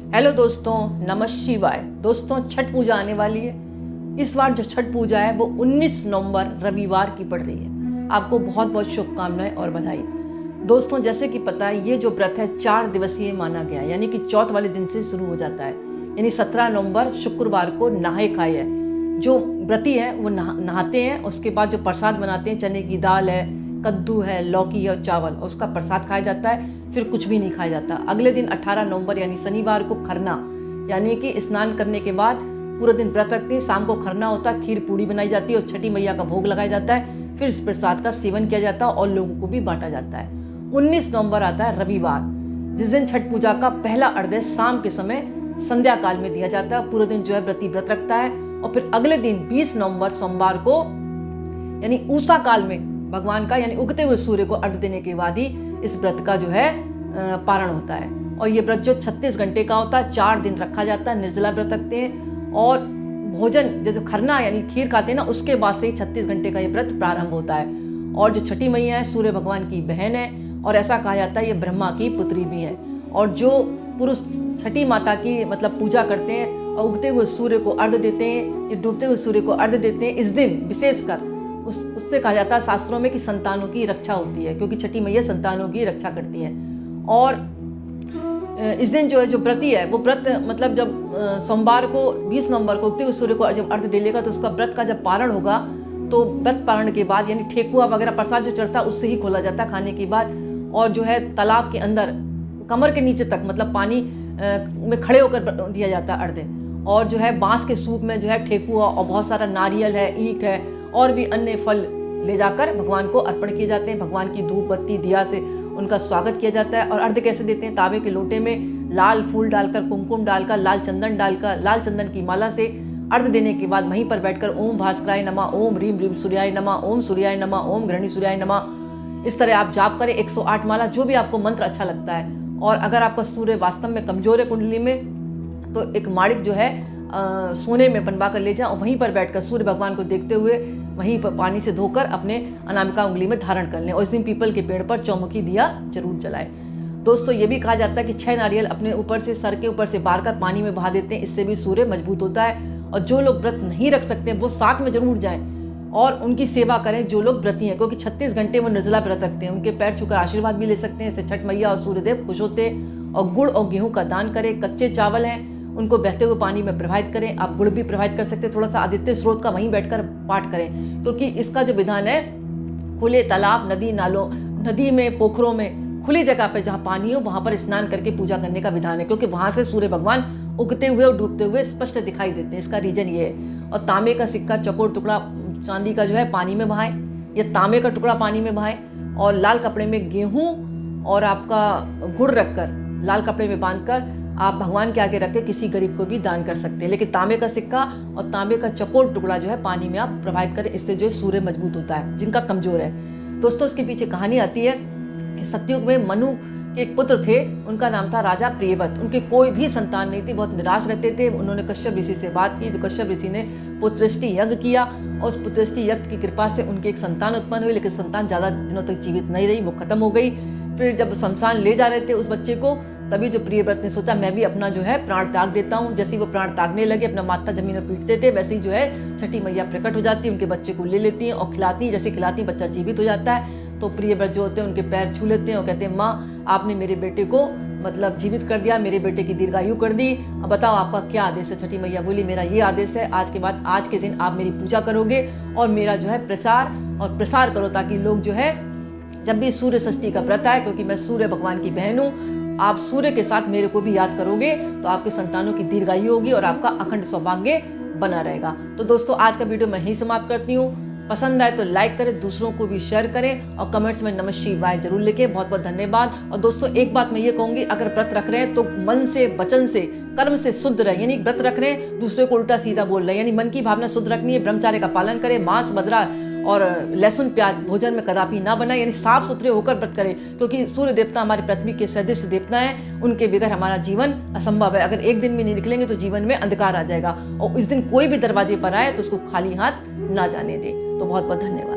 Hello दोस्तों, नमः शिवाय। दोस्तों, छठ पूजा आने वाली है। इस बार जो छठ पूजा है वो 19 नवंबर रविवार की पड़ रही है। आपको बहुत बहुत शुभकामनाएं और बधाई। दोस्तों, जैसे कि पता है ये जो व्रत है 4 दिवसीय माना गया है, यानी कि चौथ वाले दिन से शुरू हो जाता है। यानी 17 नवंबर शुक्रवार को नहाए खाए है। जो व्रती है वो नहाते हैं, उसके बाद जो प्रसाद बनाते हैं, चने की दाल है, कद्दू है, लौकी है और चावल, उसका प्रसाद खाया जाता है। फिर कुछ भी नहीं खाया जाता। अगले दिन 18 नवंबर यानी शनिवार को खरना, यानी कि स्नान करने के बाद पूरा दिन व्रत रखते हैं। शाम को खरना होता है, खीर पूड़ी बनाई जाती है और छठी मैया का भोग लगाया जाता है। फिर इस प्रसाद का सेवन किया जाता है और लोगों को भी बांटा जाता है। 19 नवंबर आता है रविवार, जिस दिन छठ पूजा का पहला अर्घ्य शाम के समय संध्या काल में दिया जाता है। पूरे दिन जो है व्रती व्रत रखता है और फिर अगले दिन 20 नवंबर सोमवार को यानी उषा काल में भगवान का यानी उगते हुए सूर्य को अर्घ्य देने के बाद ही इस व्रत का जो है पारण होता है। और ये व्रत जो 36 घंटे का होता है, 4 दिन रखा जाता है। निर्जला व्रत रखते हैं और भोजन जैसे खरना यानी खीर खाते हैं ना, उसके बाद से ही 36 घंटे का ये व्रत प्रारंभ होता है। और जो छठी मैया है सूर्य भगवान की बहन है और ऐसा कहा जाता है ये ब्रह्मा की पुत्री भी है। और जो पुरुष छठी माता की मतलब पूजा करते हैं और उगते हुए सूर्य को अर्घ्य देते हैं, ये डूबते हुए सूर्य को अर्घ्य देते हैं, इस दिन विशेषकर उससे कहा जाता है शास्त्रों में कि संतानों की रक्षा होती है, क्योंकि छठी मैया संतानों की रक्षा करती है। और इस दिन जो है जो व्रती है वो व्रत मतलब जब सोमवार को 20 नवंबर को उगते हुए सूर्य को जब अर्घ्य दे लेगा तो उसका व्रत का जब पारण होगा तो व्रत पारण के बाद यानी ठेकुआ वगैरह प्रसाद जो चढ़ता है उससे ही खोला जाता है खाने के बाद। और जो है तालाब के अंदर कमर के नीचे तक मतलब पानी में खड़े होकर दिया जाता है अर्घ्य। और जो है बांस के सूप में जो है ठेकुआ और बहुत सारा नारियल है, ईख है और भी अन्य फल ले जाकर भगवान को अर्पण किए जाते हैं। भगवान की धूप बत्ती दिया से उनका स्वागत किया जाता है। और अर्घ्य कैसे देते हैं? तांबे के लोटे में लाल फूल डालकर, कुमकुम डालकर, लाल चंदन डालकर, लाल चंदन की माला से अर्घ्य देने के बाद वहीं पर बैठकर ओम भास्कराय नमः, ओम ह्रीं ह्रीं सूर्याय नमः, ओम सूर्याय नमः, ओम गृहिणी सूर्याय नमः, इस तरह आप जाप करें 108 माला, जो भी आपको मंत्र अच्छा लगता है। और अगर आपका सूर्य वास्तव में कमजोर है कुंडली में तो एक माणिक जो है सोने में बनवा कर ले जाए और वहीं पर बैठकर सूर्य भगवान को देखते हुए वहीं पर पानी से धोकर अपने अनामिका उंगली में धारण कर लें। और इस दिन पीपल के पेड़ पर चौमुखी दिया जरूर जलाएं। दोस्तों, ये भी कहा जाता है कि 6 नारियल अपने ऊपर से सर के ऊपर से बार कर पानी में बहा देते हैं, इससे भी सूर्य मजबूत होता है। और जो लोग व्रत नहीं रख सकते वो साथ में जरूर जाएं और उनकी सेवा करें जो लोग व्रती हैं, क्योंकि 36 घंटे वो निर्जला व्रत रखते हैं। उनके पैर छूकर आशीर्वाद भी ले सकते हैं, इससे छठ मैया और सूर्यदेव खुश होते हैं। और गुड़ और गेहूं का दान करें। कच्चे चावल हैं उनको बहते हुए पानी में प्रवाहित करें। आप गुड़ भी प्रवाहित कर सकते हैं, थोड़ा सा आदित्य स्रोत का वहीं बैठकर पाठ करें, क्योंकि इसका जो विधान है खुले तालाब, नदी नालों, नदी में, पोखरों में, खुली जगह पे जहाँ पानी हो वहां पर स्नान करके पूजा करने का विधान है, क्योंकि वहां से सूर्य भगवान उगते हुए और डूबते हुए स्पष्ट दिखाई देते हैं। इसका रीजन ये है। और तांबे का सिक्का, चौकोर टुकड़ा चांदी का जो है पानी में बहाएं, या तांबे का टुकड़ा पानी में बहाएं और लाल कपड़े में गेहूं और आपका गुड़ रखकर लाल कपड़े में बांधकर आप भगवान के आगे रख के किसी गरीब को भी दान कर सकते हैं। लेकिन तांबे का सिक्का और तांबे का चकोर टुकड़ा जो है पानी में आप प्रवाहित करें, इससे जो है सूर्य मजबूत होता है जिनका कमजोर है। दोस्तों, इसके पीछे कहानी आती है। सतयुग में मनु के एक पुत्र थे, उनका नाम था राजा प्रियव्रत। उनके कोई भी संतान नहीं थी, बहुत निराश रहते थे। उन्होंने कश्यप ऋषि से बात की, तो कश्यप ऋषि ने पुत्रष्टि यज्ञ किया और उस पुत्रष्टि यज्ञ की कृपा से उनके एक संतान उत्पन्न हुई। लेकिन संतान ज्यादा दिनों तक जीवित नहीं रही, वो खत्म हो गई। फिर जब शमशान ले जा रहे थे उस बच्चे को, तभी जो प्रियव्रत ने सोचा मैं भी अपना जो है प्राण त्याग देता हूँ। जैसे ही वो प्राण त्यागने लगे, अपना माथा जमीन में पीटते थे, वैसे ही जो है छठी मैया प्रकट हो जाती है, उनके बच्चे को ले लेती हैं और खिलाती हैं। जैसे खिलाती हैं बच्चा जीवित हो जाता है। तो प्रियव्रत जो होते हैं उनके पैर छू लेते हैं और कहते हैं माँ, आपने मेरे बेटे को मतलब जीवित कर दिया, मेरे बेटे की दीर्घायु कर दी। अब बताओ आपका क्या आदेश है? छठी मैया बोली मेरा ये आदेश है, आज के बाद आज के दिन आप मेरी पूजा करोगे और मेरा जो है प्रचार और प्रसार करो, ताकि लोग जो है जब भी सूर्य षष्ठी का व्रत आए, क्योंकि मैं सूर्य भगवान की बहन हूँ, आप सूर्य के साथ मेरे को भी याद करोगे तो आपके संतानों की दीर्घायु होगी और आपका अखंड सौभाग्य बना रहेगा। तो दोस्तों, आज का वीडियो मैं ही समाप्त करती हूँ। पसंद आए तो लाइक करें, दूसरों को भी शेयर करें और कमेंट्स में नमः शिवाय जरूर लिखें। बहुत बहुत धन्यवाद। और दोस्तों, एक बात मैं ये कहूंगी, अगर व्रत रख रहे हैं तो मन से, वचन से, कर्म से शुद्ध रहे। यानी व्रत रख रहे हैं, दूसरे को उल्टा सीधा बोल रहे हैं, यानी मन की भावना शुद्ध रखनी है। ब्रह्मचार्य का पालन करें, मांस, बदरा और लहसुन प्याज भोजन में कदापि ना बनाए, यानी साफ सुथरे होकर व्रत करें, क्योंकि सूर्य देवता हमारे पृथ्वी के सदृश देवता हैं। उनके बगैर हमारा जीवन असंभव है। अगर एक दिन में नहीं निकलेंगे तो जीवन में अंधकार आ जाएगा। और इस दिन कोई भी दरवाजे पर आए तो उसको खाली हाथ ना जाने दे। तो बहुत बहुत धन्यवाद।